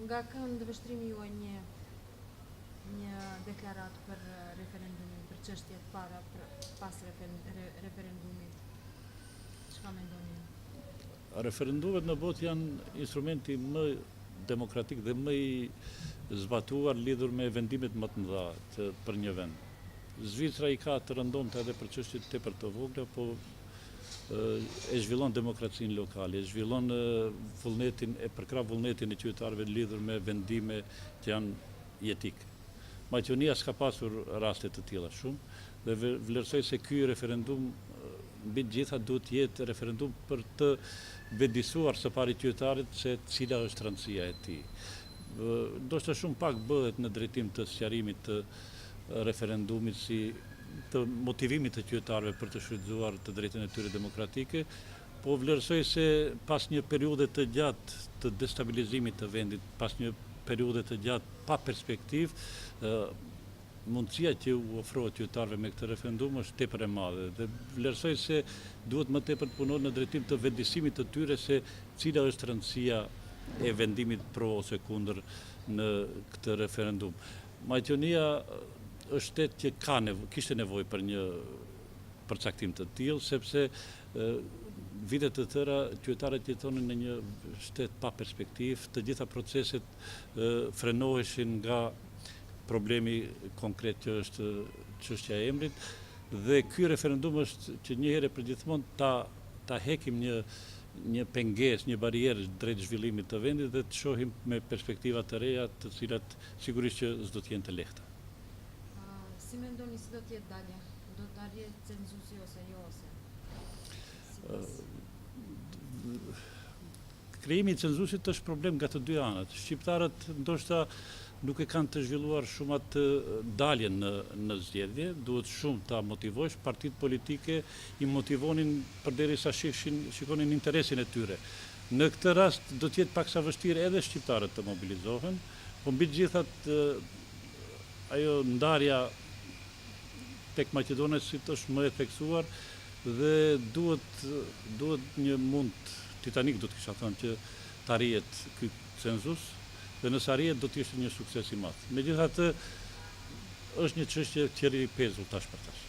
Nga kënd vështrimi juaj një deklaratë për referendumin, për çështjet para pas referendumit. Çka mendoni? Referendumet në botë janë instrumenti më demokratik dhe më i zbatuar lidhur me vendimet më të mëdha për një vend. Zvicra i ka të rëndomta edhe për çështjet tepër të vogla, po e zhvillon demokracinë lokale, e zhvillon vullnetin, e përkrah vullnetin e qytetarëve lidhur me vendime që janë jetike. Maqedonia s'ka pasur raste të tilla shumë dhe vlerësoj se ky referendum mbi të gjitha duhet të jetë referendum për të vendisuar së pari qytetarit se cila është rëndësia e tij. Ndoshta shumë pak bëhet në drejtim të sqarimit të referendumit si të motivimit të qytetarëve për të shfrytzuar të drejtën e tyre demokratike, po vlerësoj se pas një periudhe të gjatë të destabilizimit të vendit, pas një periudhe të gjatë pa perspektivë, mundësia që u ofrohet qytetarëve me këtë referendum është tepër e madhe dhe vlerësoj se duhet më tepër të punohet në drejtim të vendisimit të tyre se cila është rëndësia e vendimit pro ose kundër në këtë referendum. Maqedonia është shtet që kishte nevojë për një përcaktim të tillë sepse vite të tëra qytetarët jetonin në një shtet pa perspektivë, të gjitha proceset frenoheshin nga problemi konkret që është çështja e emrit dhe ky referendum është që një herë për gjithmonë ta hekim një pengesë, një barierë drejt zhvillimit të vendit dhe të shohim me perspektiva të reja, të cilat sigurisht që s'do të jenë të lehta. Si mendoni si do të jetë dalja? Do të arrijë cenzusi ose jo ose? Krijimi i cenzusit është problem nga të dy anët. Shqiptarët ndoshta nuk e kanë të zhvilluar shumë atë daljen në zgjedhje, duhet shumë ta motivosh, partitë politike i motivonin përderisa shikonin interesin e tyre. Në këtë rast do të jetë paksa vështirë edhe shqiptarët të mobilizohen, po mbi të gjithat ajo ndarja tek maqedonesit është më e theksuar dhe duhet një mund titanik do të kisha thënë që të arrihet ky cenzus dhe nëse arrihet do të ishte një sukses i madh. Megjithatë është një çështje që rripezur tash për tash.